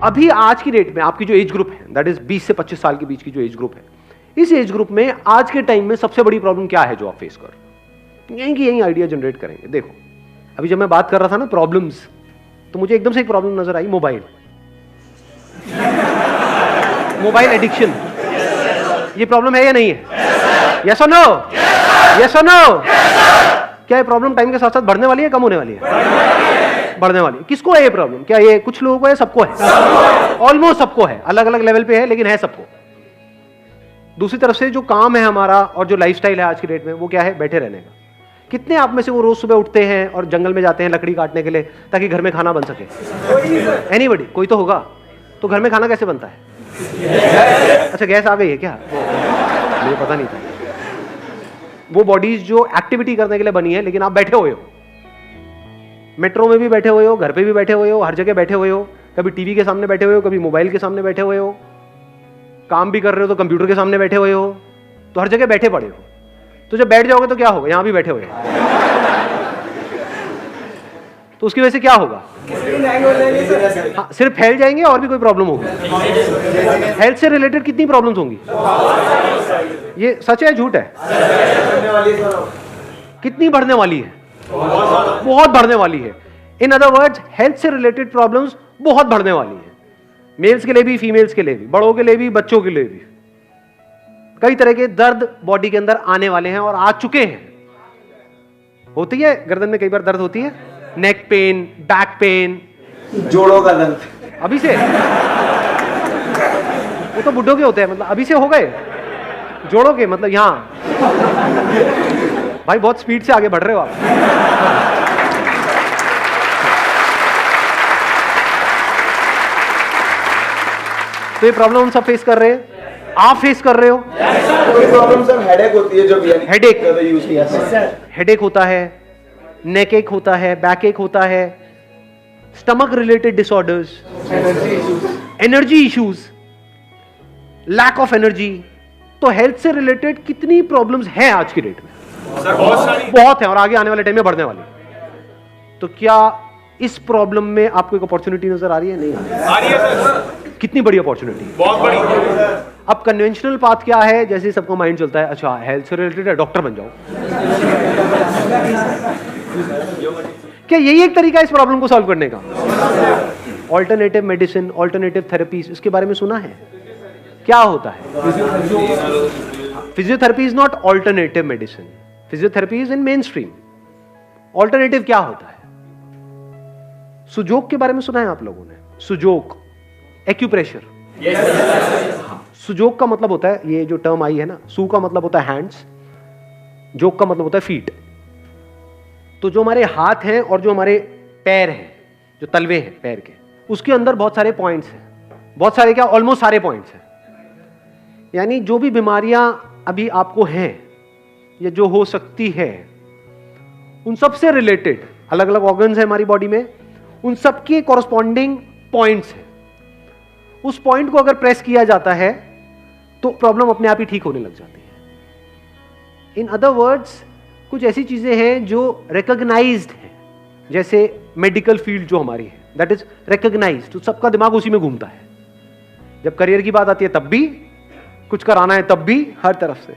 अभी आज की डेट में आपकी जो एज ग्रुप है, दैट इज 20 से 25 साल के बीच की जो एज ग्रुप है, इस एज ग्रुप में आज के टाइम में सबसे बड़ी प्रॉब्लम क्या है जो आप फेस कर रहे हो? यहीं की यहीं आइडिया जनरेट करेंगे। देखो, अभी जब मैं बात कर रहा था ना प्रॉब्लम्स, तो मुझे एकदम से एक प्रॉब्लम नजर आई, मोबाइल एडिक्शन। ये प्रॉब्लम है या नहीं है? यस और नो? यस और नो? क्या ये प्रॉब्लम टाइम के साथ साथ बढ़ने वाली है, कम होने वाली है? बढ़ने वाली है। किसको है ये प्रॉब्लम? क्या ये कुछ लोगों को है, सबको है? ऑलमोस्ट सबको है, अलग अलग लेवल पे है, लेकिन है सबको। दूसरी तरफ से जो काम है हमारा और जो लाइफस्टाइल है आज की डेट में, वो क्या है? बैठे रहने का। कितने आप में से वो रोज सुबह उठते हैं और जंगल में जाते हैं लकड़ी काटने के लिए ताकि घर में खाना बन सके? एनीबॉडी? कोई तो होगा। तो घर में खाना कैसे बनता है? अच्छा, गैस आ गई है क्या? मुझे पता नहीं था। वो बॉडीज जो एक्टिविटी करने के लिए बनी है, लेकिन आप बैठे हुए हो। मेट्रो में भी बैठे हुए हो, घर पे भी बैठे हुए हो, हर जगह बैठे हुए हो। कभी टीवी के सामने बैठे हुए हो, कभी मोबाइल के सामने बैठे हुए हो, काम भी कर रहे हो तो कंप्यूटर के सामने बैठे हुए हो, तो हर जगह बैठे पड़े हो। तो जब बैठ जाओगे तो क्या होगा? यहां भी बैठे हुए हो, तो उसकी वजह से क्या होगा? हाँ, सिर्फ फैल जाएंगे और भी कोई प्रॉब्लम होगी? हेल्थ से रिलेटेड कितनी प्रॉब्लम्स होंगी? ये सच है झूठ है? कितनी बढ़ने वाली है? बहुत बढ़ने वाली है। इन अदर वर्ड्स, हेल्थ से रिलेटेड प्रॉब्लम्स बहुत बढ़ने वाली है। मेल्स के लिए भी, फीमेल्स के लिए भी, बड़ों के लिए भी, बच्चों के लिए भी। कई तरह के दर्द बॉडी के अंदर आने वाले हैं और आ चुके हैं। होती है गर्दन में कई बार दर्द होती है, नेक पेन, बैक पेन, जोड़ों का दर्द अभी से। वो तो बुड्ढों के होते हैं, मतलब अभी से हो गए। जोड़ों के मतलब यहां। भाई बहुत स्पीड से आगे बढ़ रहे हो आप। तो ये प्रॉब्लम हम सब फेस कर रहे हैं, आप फेस कर रहे हो। कोई प्रॉब्लम सर हेडेक होती है, जो हेडेक होता है, नेक एक होता है, बैक एक होता है, stomach related disorders, energy issues, lack of energy. तो हेल्थ से रिलेटेड कितनी प्रॉब्लम्स हैं आज की डेट में? बहुत है, और आगे आने वाले टाइम में बढ़ने वाली। तो क्या इस प्रॉब्लम में आपको एक अपॉर्चुनिटी नजर आ रही है? नहीं आ रही है सर। कितनी बड़ी अपॉर्चुनिटी? बहुत बड़ी। अब कन्वेंशनल पाथ क्या है? जैसे सबका माइंड चलता है, अच्छा हेल्थ से रिलेटेड है, डॉक्टर बन जाओ। क्या यही एक तरीका है इस प्रॉब्लम को सॉल्व करने का? ऑल्टरनेटिव मेडिसिन, ऑल्टरनेटिव थेरेपीज, इसके बारे में सुना है? क्या होता है? Physiotherapy is not alternative medicine, physiotherapy is in main stream. Alternative क्या होता है? सुजोग के बारे में सुना है आप लोगों ने? सुजोग, एक्यूप्रेशर। सुजोग का मतलब होता है, ये जो टर्म आई है ना, सू का मतलब होता है हैंड्स, जोग का मतलब होता है फीट। तो जो हमारे हाथ हैं और जो हमारे पैर हैं, जो तलवे हैं पैर के, उसके अंदर बहुत सारे पॉइंट्स हैं। बहुत सारे क्या, ऑलमोस्ट सारे पॉइंट्स हैं। यानी जो भी बीमारियां अभी आपको हैं या जो हो सकती है, उन सब से रिलेटेड अलग अलग ऑर्गन्स हैं हमारी बॉडी में, उन सब के कॉरस्पॉन्डिंग पॉइंट्स हैं। उस पॉइंट को अगर प्रेस किया जाता है तो प्रॉब्लम अपने आप ही ठीक होने लग जाती है। इन अदर वर्ड्स, कुछ ऐसी चीजें हैं जो रिकॉग्नाइज्ड है, जैसे मेडिकल फील्ड जो हमारी है, दैट इज रिकॉग्नाइज्ड, तो सबका दिमाग उसी में घूमता है। जब करियर की बात आती है तब भी, कुछ कराना है तब भी, हर तरफ से।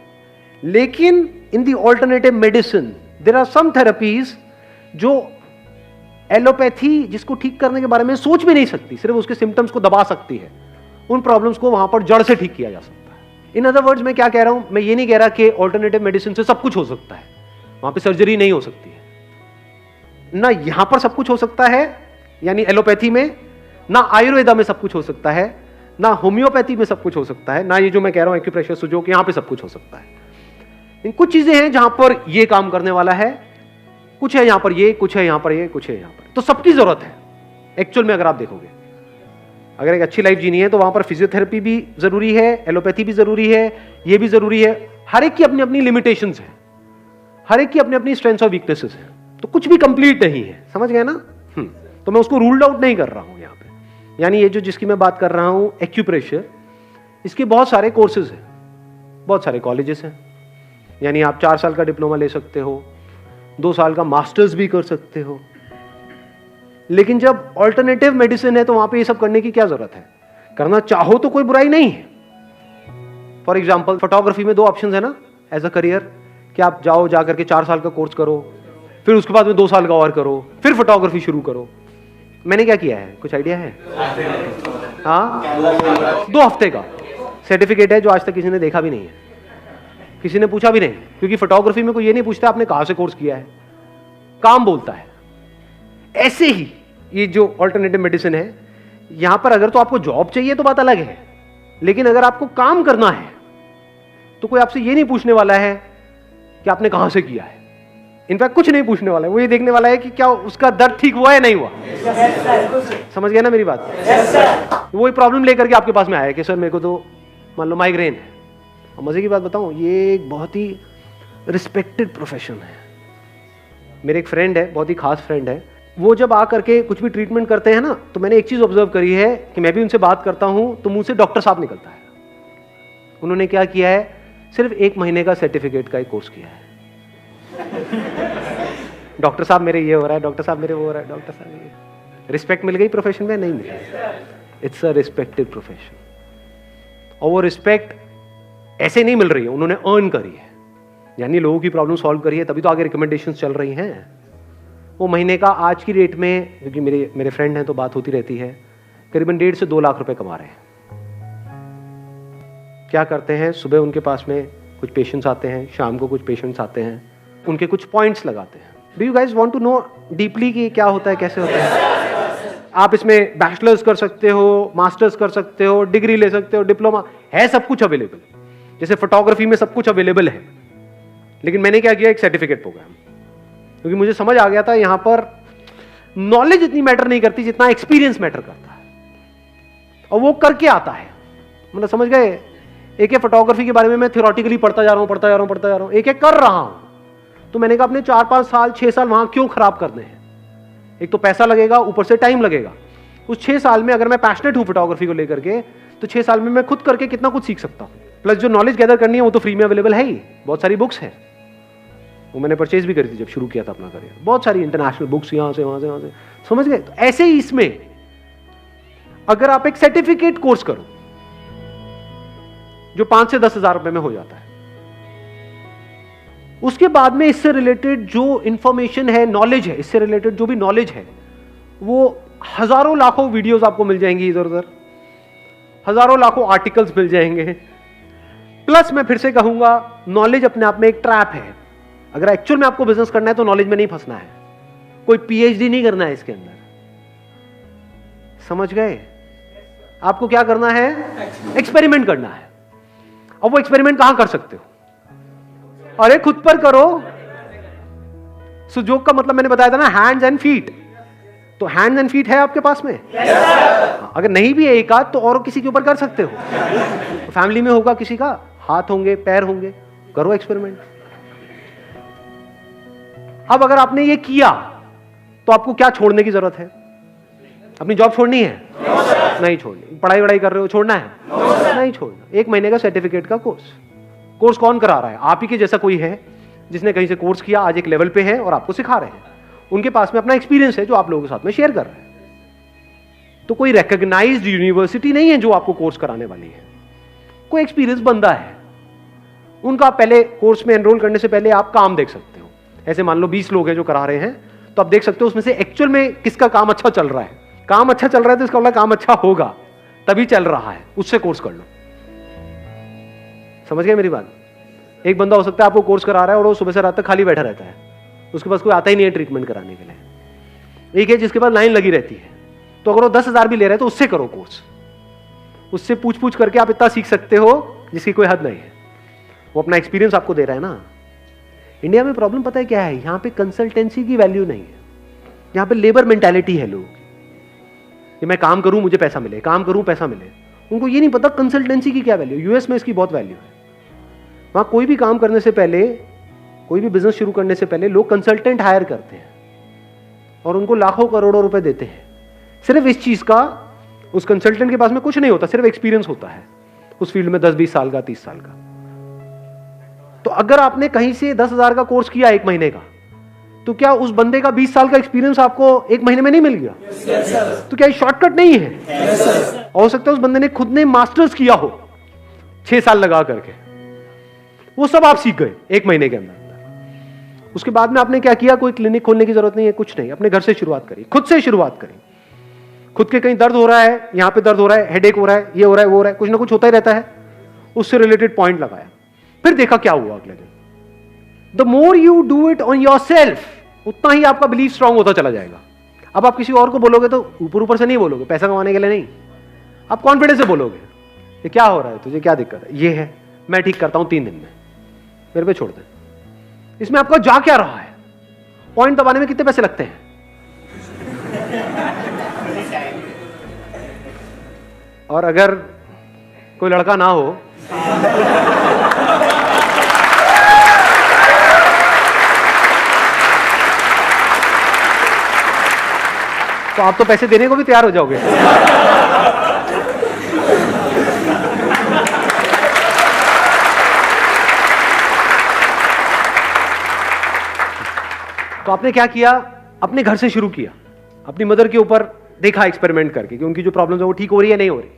लेकिन in the alternative medicine there are some therapies जो एलोपैथी जिसको ठीक करने के बारे में सोच भी नहीं सकती, सिर्फ उसके सिम्टम्स को दबा सकती है, उन प्रॉब्लम्स को वहां पर जड़ से ठीक किया जा सकता है। इन अदर वर्ड्स, मैं क्या कह रहा हूं, मैं ये नहीं कह रहा कि ऑल्टरनेटिव मेडिसिन से सब कुछ हो सकता है, वहां पे सर्जरी नहीं हो सकती है ना, यहां पर सब कुछ हो सकता है, यानी एलोपैथी में, ना आयुर्वेदा में सब कुछ हो सकता है, ना होम्योपैथी में सब कुछ हो सकता है, ना ये जो मैं कह रहा हूं एक्यूप्रेशर, सुजोग, यहां पे सब कुछ हो सकता है। इन कुछ चीजें हैं जहां पर ये काम करने वाला है, कुछ है यहां पर ये, कुछ है यहां पर ये, कुछ है यहां पर। तो सबकी जरूरत है एक्चुअल में। अगर आप देखोगे, अगर एक अच्छी लाइफ जीनी है तो वहां पर फिजियोथेरेपी भी जरूरी है, एलोपैथी भी जरूरी है, ये भी जरूरी है। हर एक की अपनी अपनी लिमिटेशंस है, हर एक की अपनी अपनी स्ट्रेंथ्स और वीकनेसेस है, तो कुछ भी कंप्लीट नहीं है, समझ गए ना? तो मैं उसको रूल्ड आउट नहीं कर रहा हूं यहां पे। यानी ये जो जिसकी मैं बात कर रहा हूं एक्यूप्रेशर, इसके बहुत सारे कोर्सेज हैं, बहुत सारे कॉलेजेस हैं। यानी आप 4 साल का डिप्लोमा ले सकते हो, 2 साल का मास्टर्स भी कर सकते हो, लेकिन जब ऑल्टरनेटिव मेडिसिन है तो वहां पे ये सब करने की क्या जरूरत है? करना चाहो तो कोई बुराई नहीं है। फॉर एग्जाम्पल फोटोग्राफी में 2 ऑप्शन है ना एज अ करियर, कि आप जाओ जाकर के 4 साल का कोर्स करो, फिर उसके बाद में 2 साल का और करो, फिर फोटोग्राफी शुरू करो। मैंने क्या किया है, कुछ आइडिया है? हाँ, 2 हफ्ते का सर्टिफिकेट है जो आज तक किसी ने देखा भी नहीं है, किसी ने पूछा भी नहीं, क्योंकि फोटोग्राफी में कोई ये नहीं पूछता आपने कहां से कोर्स किया है, काम बोलता है। ऐसे ही ये जो अल्टरनेटिव मेडिसिन है, यहां पर अगर तो आपको जॉब चाहिए तो बात अलग है, लेकिन अगर आपको काम करना है तो कोई आपसे ये नहीं पूछने वाला है कि आपने कहां से किया है। इनफैक्ट कुछ नहीं पूछने वाला है, वो ये देखने वाला है कि क्या उसका दर्द ठीक हुआ या नहीं हुआ। समझ गया ना मेरी बात? वो प्रॉब्लम लेकर के आपके पास में आया कि सर मेरे को तो मान लो माइग्रेन है। और मजे की बात बताऊं, ये एक बहुत ही रिस्पेक्टेड प्रोफेशन है। मेरे एक फ्रेंड है, बहुत ही खास फ्रेंड है, वो जब आ करके कुछ भी ट्रीटमेंट करते हैं ना, तो मैंने एक चीज ऑब्जर्व करी है कि मैं भी उनसे बात करता हूं तो मुंह से डॉक्टर साहब निकलता है। उन्होंने क्या किया है, सिर्फ 1 महीने का सर्टिफिकेट का एक कोर्स किया है। डॉक्टर साहब मेरे ये हो रहा है, डॉक्टर साहब मेरे वो हो रहा है, डॉक्टर साहब ये। रिस्पेक्ट मिल गई प्रोफेशन में? नहीं मिली। इट्स अ रिस्पेक्टेड प्रोफेशन, और वो रिस्पेक्ट ऐसे नहीं मिल रही है, उन्होंने अर्न करी है, यानी लोगों की प्रॉब्लम सॉल्व करी है, तभी तो आगे रिकमेंडेशन चल रही हैं। वो महीने का आज की रेट में, क्योंकि मेरे फ्रेंड हैं तो बात होती रहती है, करीबन 1.5 से 2 लाख रुपए कमा रहे हैं। क्या करते हैं, सुबह उनके पास में कुछ पेशेंट्स आते हैं, शाम को कुछ पेशेंट्स आते हैं, उनके कुछ पॉइंट्स लगाते हैं। Do you guys want to know deeply कि क्या होता है, कैसे होता है? आप इसमें बैचलर्स कर सकते हो, मास्टर्स कर सकते हो, डिग्री ले सकते हो, डिप्लोमा है, सब कुछ अवेलेबल। जैसे फोटोग्राफी में सब कुछ अवेलेबल है, लेकिन मैंने क्या किया, एक सर्टिफिकेट प्रोग्राम, क्योंकि मुझे समझ आ गया था यहां पर नॉलेज इतनी मैटर नहीं करती जितना एक्सपीरियंस मैटर करता है, और वो करके आता है। मतलब समझ गए, एक फोटोग्राफी के बारे में मैं थियोरेटिकली पढ़ता जा रहा हूं, एक कर रहा हूं, तो मैंने कहा अपने 4-5 साल 6 साल वहां क्यों खराब करने हैं? एक तो पैसा लगेगा, ऊपर से टाइम लगेगा। उस 6 साल में अगर मैं पैशनेट हूं फोटोग्राफी को लेकर के, तो 6 साल में मैं खुद करके कितना कुछ सीख सकता हूं। प्लस जो नॉलेज गैदर करनी है वो तो फ्री में अवेलेबल है ही, बहुत सारी बुक्स है, वो मैंने परचेज भी करी थी जब शुरू किया था अपना करियर, बहुत सारी इंटरनेशनल बुक्स यहां से वहां से, समझ गए? तो ऐसे ही इसमें अगर आप एक सर्टिफिकेट कोर्स करो जो 5 से 10 हजार रुपए में हो जाता है, उसके बाद में इससे रिलेटेड जो इंफॉर्मेशन है, नॉलेज है, इससे रिलेटेड जो भी नॉलेज है, वो हजारों लाखों वीडियोस आपको मिल जाएंगी इधर उधर, हजारों लाखों आर्टिकल्स मिल जाएंगे। प्लस मैं फिर से कहूंगा, नॉलेज अपने आप में एक ट्रैप है। अगर एक्चुअल में आपको बिजनेस करना है तो नॉलेज में नहीं फंसना है, कोई पीएचडी नहीं करना है इसके अंदर, समझ गए? आपको क्या करना है, एक्सपेरिमेंट करना है। अब वो एक्सपेरिमेंट कहां कर सकते हो? अरे खुद पर करो। सुजोग का मतलब मैंने बताया था ना, हैंड्स एंड फीट। तो हैंड्स एंड फीट है आपके पास में? अगर नहीं भी है एक आध, तो और किसी के ऊपर कर सकते हो। तो फैमिली में होगा किसी का, हाथ होंगे, पैर होंगे, करो एक्सपेरिमेंट। अब अगर आपने ये किया तो आपको क्या छोड़ने की जरूरत है? अपनी जॉब छोड़नी है? नहीं छोड़नी। पढ़ाई वढ़ाई कर रहे हो, छोड़ना है? नहीं छोड़ना। 1 महीने का सर्टिफिकेट का कोर्स कौन करा रहा है? आप ही के जैसा कोई है जिसने कहीं से कोर्स किया, आज एक लेवल पे है और आपको सिखा रहे हैं। उनके पास में अपना एक्सपीरियंस है जो आप लोगों के साथ में शेयर कर रहे हैं। तो कोई रिकॉग्नाइज्ड यूनिवर्सिटी नहीं है जो आपको कोर्स कराने वाली है, कोई एक्सपीरियंस बंदा है। उनका पहले कोर्स में एनरोल करने से पहले आप काम देख सकते हो। ऐसे मान लो 20 लोग हैं जो करा रहे हैं, तो आप देख सकते हो उसमें से एक्चुअल में किसका काम अच्छा चल रहा है। काम अच्छा चल रहा है तो इसका मतलब काम अच्छा होगा, तभी चल रहा है, उससे कोर्स कर लो। समझ गए मेरी बात? एक बंदा हो सकता है आपको कोर्स करा रहा है और वो सुबह से रात तक खाली बैठा रहता है, उसके पास कोई आता ही नहीं है ट्रीटमेंट कराने के लिए। एक है जिसके पास लाइन लगी रहती है, तो अगर वो 10,000 भी ले रहे हैं तो उससे करो कोर्स। उससे पूछ करके आप इतना सीख सकते हो जिसकी कोई हद नहीं है। वो अपना एक्सपीरियंस आपको दे रहा है ना। इंडिया में प्रॉब्लम पता है क्या है? यहां पे कंसल्टेंसी की वैल्यू नहीं है, यहां पे लेबर मेंटालिटी है लोग कि मैं काम करूं मुझे पैसा मिले, काम करूं पैसा मिले। उनको ये नहीं पता कंसल्टेंसी की क्या वैल्यू। यूएस में इसकी बहुत वैल्यू है। वहां कोई भी काम करने से पहले, कोई भी बिजनेस शुरू करने से पहले लोग कंसल्टेंट हायर करते हैं और उनको लाखों करोड़ों रुपए देते हैं सिर्फ इस चीज का। उस कंसल्टेंट के पास में कुछ नहीं होता, सिर्फ एक्सपीरियंस होता है उस फील्ड में 10-20 साल का, 30 साल का। तो अगर आपने कहीं से 10,000 का कोर्स किया 1 महीने का, तो क्या उस बंदे का 20 साल का एक्सपीरियंस आपको एक महीने में नहीं मिल गया? तो क्या ये शॉर्टकट नहीं है? हो सकता है उस बंदे ने खुद ने मास्टर्स किया हो 6 साल लगा करके, वो सब आप सीख गए एक महीने के अंदर। उसके बाद में आपने क्या किया? कोई क्लिनिक खोलने की जरूरत नहीं है, कुछ नहीं, अपने घर से शुरुआत करिए, खुद से शुरुआत करिए। खुद के कहीं दर्द हो रहा है, यहां पे दर्द हो रहा है, हेडेक हो रहा है, ये हो रहा है, वो हो रहा है, कुछ ना कुछ होता ही रहता है, उससे रिलेटेड पॉइंट लगाया, फिर देखा क्या हुआ अगले दिन। The more you do it on your self, उतना ही आपका बिलीफ स्ट्रांग होता चला जाएगा। अब आप किसी और को बोलोगे तो ऊपर ऊपर से नहीं बोलोगे, पैसा कमाने के लिए नहीं, आप कॉन्फिडेंस से बोलोगे, ये क्या हो रहा है, तुझे क्या दिक्कत है, ये है, मैं ठीक करता हूं 3 दिन में, मेरे पे छोड़ दे। इसमें आपका जा क्या रहा है? पॉइंट दबाने में कितने पैसे लगते हैं? और अगर कोई लड़का ना हो तो आप तो पैसे देने को भी तैयार हो जाओगे। तो आपने क्या किया? अपने घर से शुरू किया, अपनी मदर के ऊपर देखा एक्सपेरिमेंट करके कि उनकी जो प्रॉब्लम्स है वो ठीक हो रही है नहीं हो रही।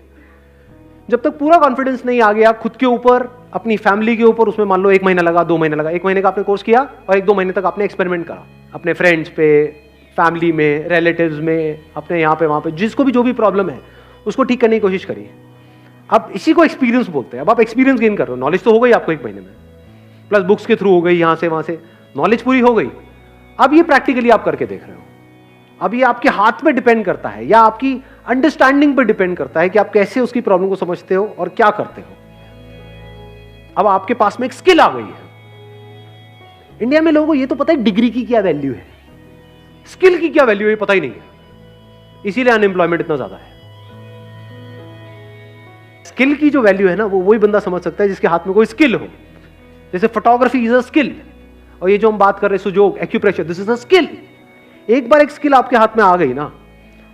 जब तक पूरा कॉन्फिडेंस नहीं आ गया खुद के ऊपर, अपनी फैमिली के ऊपर, उसमें मान लो 1 महीना लगा, 2 महीने लगा, 1 महीने का आपने कोर्स किया और 1-2 महीने तक आपने एक्सपेरिमेंट करा अपने फ्रेंड्स पे, फैमिली में, रिलेटिव्स में, अपने यहाँ पे वहाँ पे, जिसको भी जो भी प्रॉब्लम है उसको ठीक करने की कोशिश करिए। अब इसी को एक्सपीरियंस बोलते हैं। अब आप एक्सपीरियंस गेन कर रहे हो, नॉलेज तो हो गई आपको 1 महीने में, प्लस बुक्स के थ्रू हो गई, यहाँ से वहाँ से नॉलेज पूरी हो गई। अब ये प्रैक्टिकली आप करके देख रहे हो। अब ये आपके हाथ पे डिपेंड करता है या आपकी अंडरस्टैंडिंग पे डिपेंड करता है कि आप कैसे उसकी प्रॉब्लम को समझते हो और क्या करते हो। अब आपके पास में एक स्किल आ गई है। इंडिया में लोगों को ये तो पता है डिग्री की क्या वैल्यू है, स्किल की क्या वैल्यू है ये पता ही नहीं है, इसीलिए अनएम्प्लॉयमेंट इतना ज्यादा है। स्किल की जो वैल्यू है ना, वो वही बंदा समझ सकता है जिसके हाथ में कोई स्किल हो। जैसे फोटोग्राफी इज अ स्किल, और ये जो हम बात कर रहे हैं Sujok, acupressure, this is a skill. एक बार एक स्किल आपके हाथ में आ गई ना,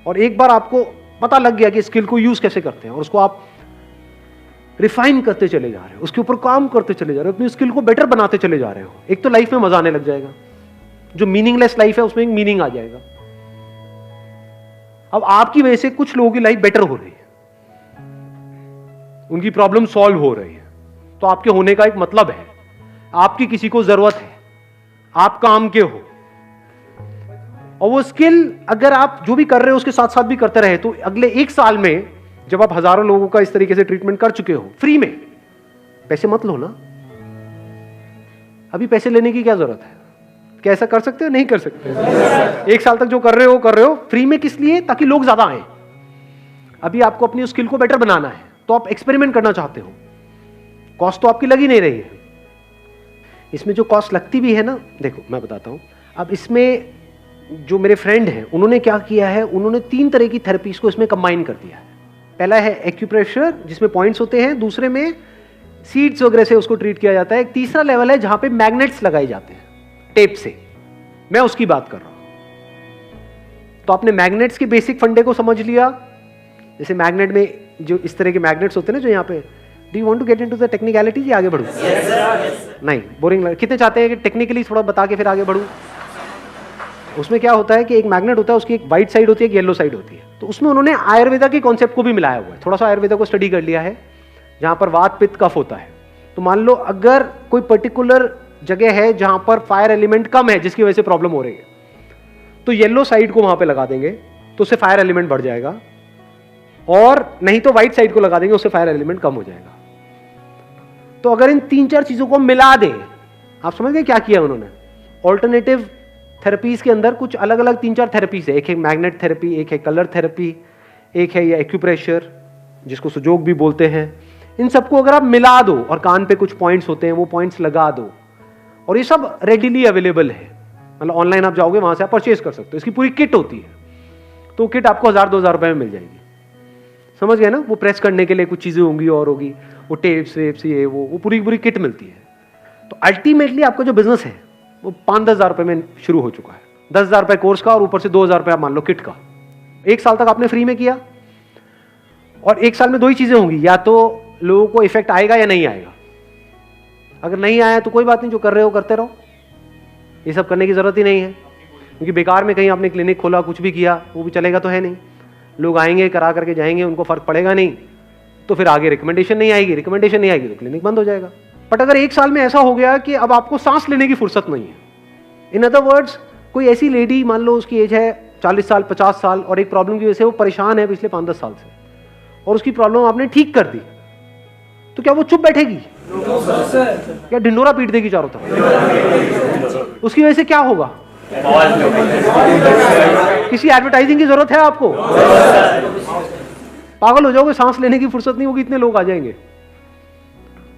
और एक बार आपको पता लग गया कि स्किल को यूज कैसे करते हैं, और उसको आप रिफाइन करते चले जा रहे हो, उसके ऊपर काम करते चले जा रहे हो, अपनी स्किल को बेटर बनाते चले जा रहे हो, एक तो लाइफ में मजा आने लग जाएगा। जो मीनिंगलेस लाइफ है उसमें एक मीनिंग आ जाएगा। अब आपकी वजह से कुछ लोगों की लाइफ बेटर हो रही है, उनकी प्रॉब्लम सॉल्व हो रही है, तो आपके होने का एक मतलब है, आपकी किसी को जरूरत है, आप काम के हो। और वो स्किल अगर आप जो भी कर रहे हो उसके साथ साथ भी करते रहे, तो अगले 1 साल में जब आप हजारों लोगों का इस तरीके से ट्रीटमेंट कर चुके हो फ्री में, पैसे मत लो ना, अभी पैसे लेने की क्या जरूरत है? क्या ऐसा कर सकते हो? नहीं कर सकते। 1 साल तक जो कर रहे हो फ्री में, किस लिए? ताकि लोग ज्यादा आए। अभी आपको अपनी स्किल को बेटर बनाना है, तो आप एक्सपेरिमेंट करना चाहते हो, कॉस्ट तो आपकी लगी नहीं रही है। इसमें जो कॉस्ट लगती भी है ना, देखो मैं बताता हूं। अब इसमें जो मेरे फ्रेंड हैं उन्होंने क्या किया है, उन्होंने 3 तरह की थेरेपीज को इसमें कंबाइन कर दिया है। पहला है एक्यूप्रेशर जिसमें पॉइंट्स होते हैं, दूसरे में सीड्स वगैरह से उसको ट्रीट किया जाता है, एक तीसरा लेवल है जहां पे मैग्नेट्स लगाए जाते हैं टेप से, मैं उसकी बात कर रहा हूं। तो आपने मैग्नेट्स के बेसिक फंडे को समझ लिया। जैसे मैग्नेट में जो इस तरह के मैग्नेट्स होते हैं ना, जो यहाँ पे, do you want to get into the technicalities या आगे बढ़ूं? नहीं, बोरिंग लग, कितने चाहते हैं कि टेक्निकली थोड़ा बता के फिर आगे बढ़ूं? उसमें क्या होता है कि एक मैग्नेट होता है, उसकी एक व्हाइट साइड होती है, एक येलो साइड होती है। तो उसमें उन्होंने आयुर्वेदा के कॉन्सेप्ट को भी मिलाया हुआ है, थोड़ा सा आयुर्वेदा को स्टडी कर लिया है, जहां पर वात पित्त कफ होता है। तो मान लो अगर कोई पर्टिकुलर जगह है जहां पर फायर एलिमेंट कम है जिसकी वजह से प्रॉब्लम हो रही है, तो येलो साइड को वहां पे लगा देंगे तो उससे फायर एलिमेंट बढ़ जाएगा, और नहीं तो व्हाइट साइड को लगा देंगे, उससे फायर एलिमेंट कम हो जाएगा। तो अगर इन 3-4 चीजों को मिला दें, आप समझ गए क्या किया उन्होंने? ऑल्टरनेटिव थेरेपीज के अंदर कुछ अलग अलग 3-4 थेरेपीज है, एक है मैग्नेट थेरेपी, एक है कलर थेरेपी, एक है ये एक्यूप्रेशर जिसको सुजोग भी बोलते हैं। इन सबको अगर आप मिला दो और कान पे कुछ पॉइंट्स होते हैं वो पॉइंट्स लगा दो, और ये सब रेडिली अवेलेबल है, मतलब ऑनलाइन आप जाओगे वहां से आप परचेज कर सकते हो। इसकी पूरी किट होती है, तो किट आपको 1000-2000 रुपए में मिल जाएगी। समझ गए ना? वो प्रेस करने के लिए कुछ चीजें होंगी और होगी, वो टेप्स वेप्स ये वो पूरी किट मिलती है। तो अल्टीमेटली आपका जो बिजनेस है वो 5-10 हजार रुपए में शुरू हो चुका है। 10,000 रुपए कोर्स का और ऊपर से 2,000 रुपए आप मान लो किट का। 1 साल तक आपने फ्री में किया, और 1 साल में 2 ही चीजें होंगी, या तो लोगों को इफेक्ट आएगा या नहीं आएगा। अगर नहीं आया तो कोई बात नहीं, जो कर रहे हो करते रहो, ये सब करने की जरूरत ही नहीं है। क्योंकि बेकार में कहीं आपने क्लिनिक खोला, कुछ भी किया, वो भी चलेगा तो है नहीं। लोग आएंगे, करा करके जाएंगे, उनको फर्क पड़ेगा नहीं, तो फिर आगे रिकमेंडेशन नहीं आएगी, रिकमेंडेशन नहीं आएगी तो क्लिनिक बंद हो जाएगा। बट अगर 1 साल में ऐसा हो गया कि अब आपको सांस लेने की फुर्सत नहीं है, इन अदर वर्ड्स कोई ऐसी लेडी, मान लो उसकी एज है 40 साल 50 साल और एक प्रॉब्लम की वजह से वो परेशान है पिछले 5-10 साल से, और उसकी प्रॉब्लम आपने ठीक कर दी, तो क्या वो चुप बैठेगी? क्या ढिंडोरा पीट देगी चारों तरफ? उसकी वजह से क्या होगा? किसी एडवर्टाइजिंग की जरूरत है आपको? पागल हो जाओगे, सांस लेने की फुर्सत नहीं होगी, इतने लोग आ जाएंगे।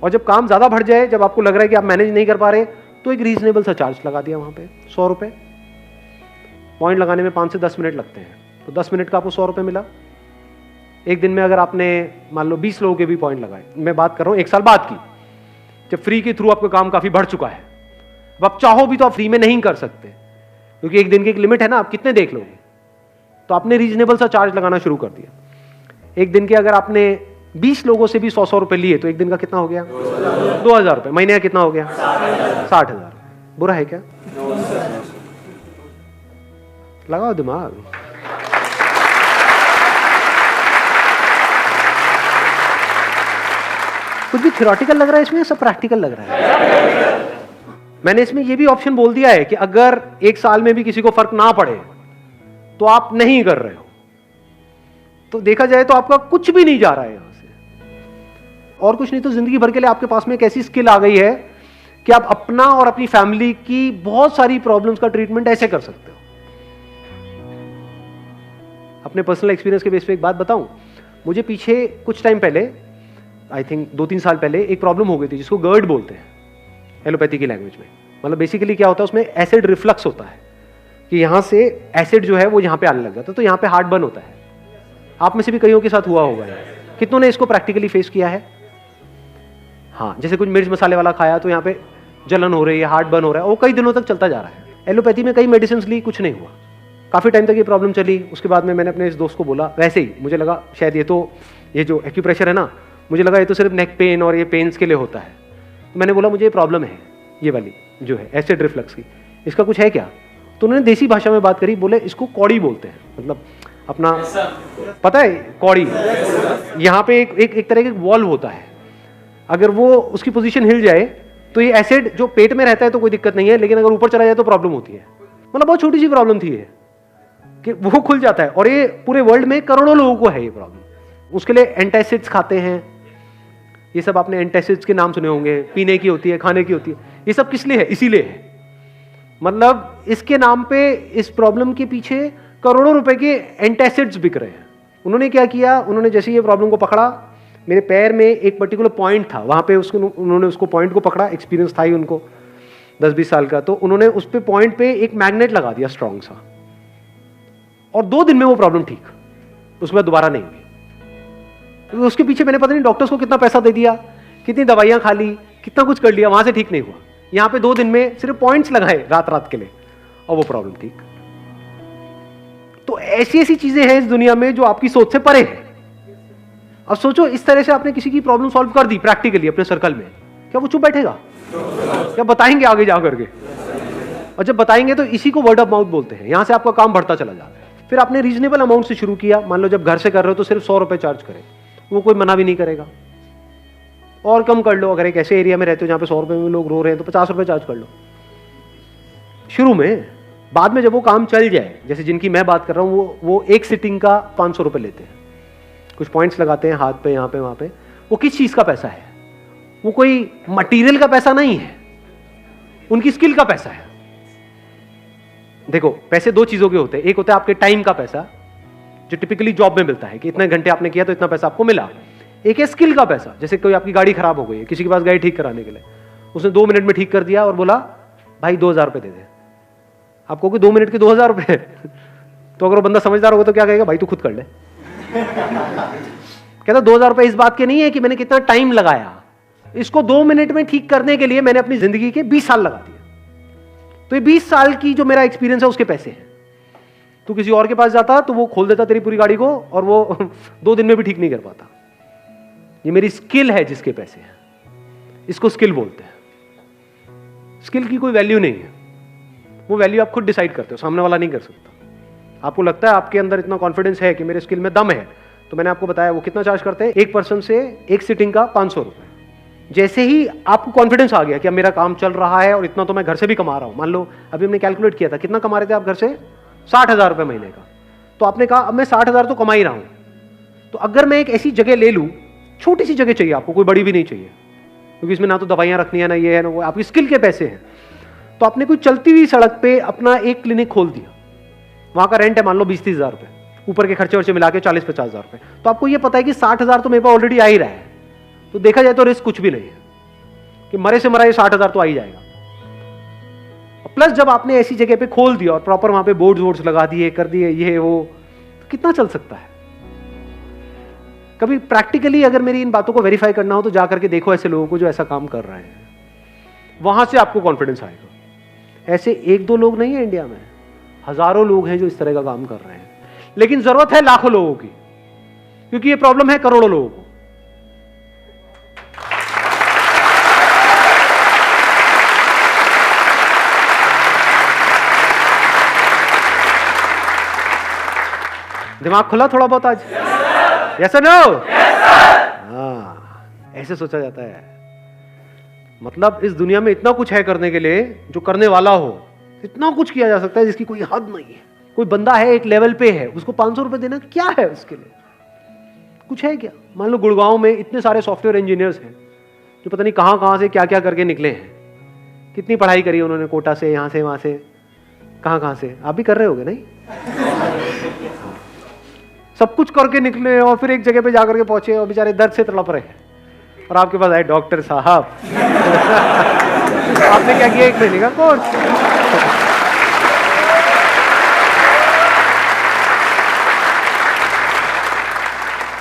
और जब काम ज्यादा बढ़ जाए, जब आपको लग रहा है कि आप मैनेज नहीं कर पा रहे, तो एक रीजनेबल सा चार्ज लगा दिया वहां पे, 100 रुपए। पॉइंट लगाने में 5 से 10 मिनट लगते हैं, तो 10 मिनट का आपको 100 रुपए मिला। एक दिन में अगर आपने मान लो 20 लोगों के भी पॉइंट लगाए, मैं बात कर रहा हूं 1 साल बाद की, जब फ्री के थ्रू आपका काम काफी बढ़ चुका है, अब आप चाहो भी तो आप फ्री में नहीं कर सकते, क्योंकि एक दिन की एक लिमिट है ना, आप कितने देख लोगे। तो आपने रीजनेबल सा चार्ज लगाना शुरू कर दिया। एक दिन के अगर आपने 20 लोगों से भी 100-100 रुपए लिए, तो एक दिन का कितना हो गया? 2000 रुपए। महीने का कितना हो गया? 60,000। बुरा है क्या? लगाओ दिमाग। कुछ भी थ्योरेटिकल लग रहा है इसमें, सब प्रैक्टिकल लग रहा है। मैंने इसमें यह भी ऑप्शन बोल दिया है कि अगर 1 साल में भी किसी को फर्क ना पड़े तो आप नहीं कर रहे हो, तो देखा जाए तो आपका कुछ भी नहीं जा रहा है यहां से, और कुछ नहीं तो जिंदगी भर के लिए आपके पास में एक ऐसी स्किल आ गई है कि आप अपना और अपनी फैमिली की बहुत सारी प्रॉब्लम्स का ट्रीटमेंट ऐसे कर सकते हो। अपने पर्सनल एक्सपीरियंस के बेस पे एक बात बताऊं, मुझे पीछे कुछ टाइम पहले, आई थिंक 2-3 साल पहले, एक प्रॉब्लम हो गई थी जिसको गर्ड बोलते हैं एलोपैथी की लैंग्वेज में। मतलब बेसिकली क्या होता है, उसमें एसिड रिफ्लक्स होता है कि यहां से एसिड जो है वो यहां पे आने लग जाता है, तो यहां पे हार्ट बर्न होता है। आप में से भी कईयों के साथ हुआ होगा, कितनों ने इसको प्रैक्टिकली फेस किया है? हाँ, जैसे कुछ मिर्च मसाले वाला खाया तो यहाँ पे जलन हो रही है, हार्ट बर्न हो रहा है, वो कई दिनों तक चलता जा रहा है। एलोपैथी में कई मेडिसिन ली, कुछ नहीं हुआ, काफी टाइम तक ये प्रॉब्लम चली। उसके बाद में मैंने अपने इस दोस्त को बोला, वैसे ही मुझे लगा शायद ये जो एक्यूप्रेशर है ना, मुझे लगा ये तो सिर्फ नेक पेन और ये पेन्स के लिए होता है। तो मैंने बोला मुझे ये प्रॉब्लम है, ये वाली जो है एसिड रिफ्लक्स की, इसका कुछ है क्या? तो उन्होंने देसी भाषा में बात करी, बोले इसको कौड़ी बोलते हैं। मतलब अपना पता है कौड़ी, यहाँ पे एक तरह का वॉल्व होता है, अगर वो उसकी पोजीशन हिल जाए तो ये एसिड जो पेट में रहता है तो कोई दिक्कत नहीं है, लेकिन अगर ऊपर चला जाए तो प्रॉब्लम होती है। मतलब बहुत छोटी सी प्रॉब्लम थी ये कि वो खुल जाता है, और ये पूरे वर्ल्ड में करोड़ों लोगों को है ये प्रॉब्लम। उसके लिए एंटासिड्स खाते हैं, ये सब आपने एंटासिड्स के नाम सुने होंगे, पीने की होती है, खाने की होती है। ये सब किस लिए है? इसीलिए है, मतलब इसके नाम पे इस प्रॉब्लम के पीछे करोड़ों रुपए के एंटासिड्स बिक रहे हैं। उन्होंने क्या किया, उन्होंने जैसे ये प्रॉब्लम को पकड़ा, मेरे पैर में एक पर्टिकुलर पॉइंट था, वहां पे उन्होंने उसको पॉइंट को पकड़ा, एक्सपीरियंस था ही उनको 10-20 साल का, तो उन्होंने उस पे पॉइंट पे एक मैग्नेट लगा दिया स्ट्रॉन्ग सा, और 2 दिन में वो प्रॉब्लम ठीक, उसके बाद दोबारा नहीं हुई। तो उसके पीछे मैंने पता नहीं डॉक्टर्स को कितना पैसा दे दिया, कितनी दवाइयां खा ली, कितना कुछ कर लिया, वहां से ठीक नहीं हुआ। यहाँ पे 2 दिन में सिर्फ पॉइंट्स लगाए रात के लिए, और वो प्रॉब्लम ठीक। तो ऐसी ऐसी चीजें हैं इस दुनिया में जो आपकी सोच से परे है। अब सोचो, इस तरह से आपने किसी की प्रॉब्लम सॉल्व कर दी प्रैक्टिकली अपने सर्कल में, क्या वो चुप बैठेगा? क्या बताएंगे आगे जा करके? और जब बताएंगे तो इसी को वर्ड ऑफ माउथ बोलते हैं, यहां से आपका काम बढ़ता चला जाता है। फिर आपने रीजनेबल अमाउंट से शुरू किया, मान लो जब घर से कर रहे हो तो सिर्फ 100 रुपए चार्ज करें, वो कोई मना भी नहीं करेगा। और कम कर लो, अगर एक ऐसे एरिया में रहते हो जहां पे 100 रुपए में लोग रो रहे हैं तो 50 रुपए चार्ज कर लो शुरू में। बाद में जब वो काम चल जाए, जैसे जिनकी मैं बात कर रहा हूं, वो एक सिटिंग का 500 रुपए लेते हैं, कुछ पॉइंट्स लगाते हैं हाथ पे, यहाँ पे, वहां पे। वो किस चीज का पैसा है? वो कोई मटेरियल का पैसा नहीं है, उनकी स्किल का पैसा है। देखो, पैसे 2 चीजों के होते हैं, एक होता है आपके टाइम का पैसा जो टिपिकली जॉब में मिलता है कि इतने घंटे आपने किया तो इतना पैसा आपको मिला। एक है स्किल का पैसा, जैसे कोई आपकी गाड़ी खराब हो गई है, किसी के पास गाड़ी ठीक कराने के लिए, उसने 2 मिनट में ठीक कर दिया और बोला भाई 2000 रुपए दे दे। आप कहोगे 2 मिनट के 2000 रुपए? तो अगर वो बंदा समझदार होगा तो क्या कहेगा, भाई तू खुद कर ले। कहता 2000 रुपए इस बात के नहीं है कि मैंने कितना टाइम लगाया, इसको 2 मिनट में ठीक करने के लिए मैंने अपनी जिंदगी के 20 साल लगा दिए। तो ये 20 साल की जो मेरा एक्सपीरियंस है उसके पैसे हैं। तू किसी और के पास जाता तो वो खोल देता तेरी पूरी गाड़ी को, और वो 2 दिन में भी ठीक नहीं कर पाता। ये मेरी स्किल है जिसके पैसे हैं, इसको स्किल बोलते हैं। स्किल की कोई वैल्यू नहीं है। वो वैल्यू आप खुद डिसाइड करते हो, सामने वाला नहीं कर सकता। आपको लगता है आपके अंदर इतना कॉन्फिडेंस है कि मेरे स्किल में दम है, तो मैंने आपको बताया वो कितना चार्ज करते हैं, एक पर्सन से एक सिटिंग का 500 रुपये। जैसे ही आपको कॉन्फिडेंस आ गया कि अब मेरा काम चल रहा है और इतना तो मैं घर से भी कमा रहा हूं, मान लो अभी हमने कैलकुलेट किया था कितना कमा रहे थे आप घर से, 60,000 रुपये महीने का, तो आपने कहा अब मैं 60,000 तो कमा ही रहा हूं, तो अगर मैं एक ऐसी जगह ले लूं, छोटी सी जगह चाहिए आपको, कोई बड़ी भी नहीं चाहिए, क्योंकि इसमें ना तो दवाइयां रखनी है ना ये है ना वो, आपकी स्किल के पैसे हैं, तो आपने कोई चलती हुई सड़क पे अपना एक क्लिनिक खोल दिया, वहां का रेंट है मान लो 20-30 हज़ार रुपये, ऊपर के खर्चे वर्चे मिला के 40-50 हज़ार रुपये, तो आपको ये पता है कि 60,000 तो मेरे पास ऑलरेडी आ ही रहा है, तो देखा जाए तो रिस्क कुछ भी नहीं है कि मरे से मरा ये 60,000 तो आ ही जाएगा। प्लस जब आपने ऐसी जगह पे खोल दिया और प्रॉपर वहां पे बोर्ड्स लगा दिए, कर दिए ये वो, तो कितना चल सकता है। कभी प्रैक्टिकली अगर मेरी इन बातों को वेरीफाई करना हो तो जाकर के देखो ऐसे लोगों को जो ऐसा काम कर रहे हैं, वहां से आपको कॉन्फिडेंस आएगा। ऐसे एक दो लोग नहीं है इंडिया में, हजारों लोग हैं जो इस तरह का काम कर रहे हैं, लेकिन जरूरत है लाखों लोगों की, क्योंकि ये प्रॉब्लम है करोड़ों लोगों को। दिमाग खुला थोड़ा बहुत आज? यस और नो? हाँ, ऐसे सोचा जाता है। मतलब इस दुनिया में इतना कुछ है करने के लिए, जो करने वाला हो इतना कुछ किया जा सकता है जिसकी कोई हद नहीं है। कोई बंदा है एक लेवल पे है, उसको 500 रुपए देना क्या है उसके लिए? कुछ है क्या? मान लो गुड़गांव में इतने सारे सॉफ्टवेयर इंजीनियर्स हैं जो पता नहीं कहां से क्या क्या करके निकले हैं। कितनी पढ़ाई करी उन्होंने, कोटा से, यहां से, वहां से, कहां से। आप भी कर रहे होगे नहीं? सब कुछ करके निकले और फिर एक जगह पे जाकर के पहुंचे और बेचारे दर्द से तड़प रहे हैं, और आपके पास आए डॉक्टर साहब आपने क्या किया, 1 महीने का कोर्स।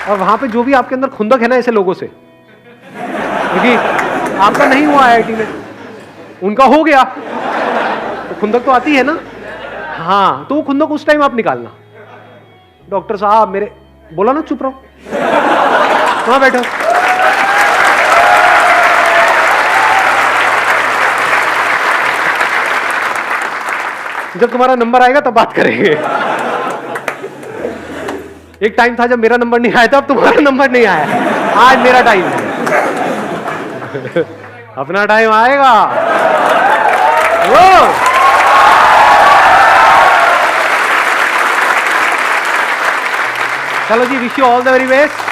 और वहां पे जो भी आपके अंदर खुंदक है ना ऐसे लोगों से, क्योंकि आपका नहीं हुआ आईआईटी में, उनका हो गया, तो खुंदक तो आती है ना। हाँ, तो वो खुंदक उस टाइम आप निकालना। डॉक्टर साहब मेरे, बोला ना चुप रहो, वहां बैठो। जब तुम्हारा नंबर आएगा तब बात करेंगे। एक टाइम था जब मेरा नंबर नहीं आया था, अब तुम्हारा नंबर नहीं आया, आज मेरा टाइम है। अपना टाइम आएगा। वो चलो जी, wish you all the very best.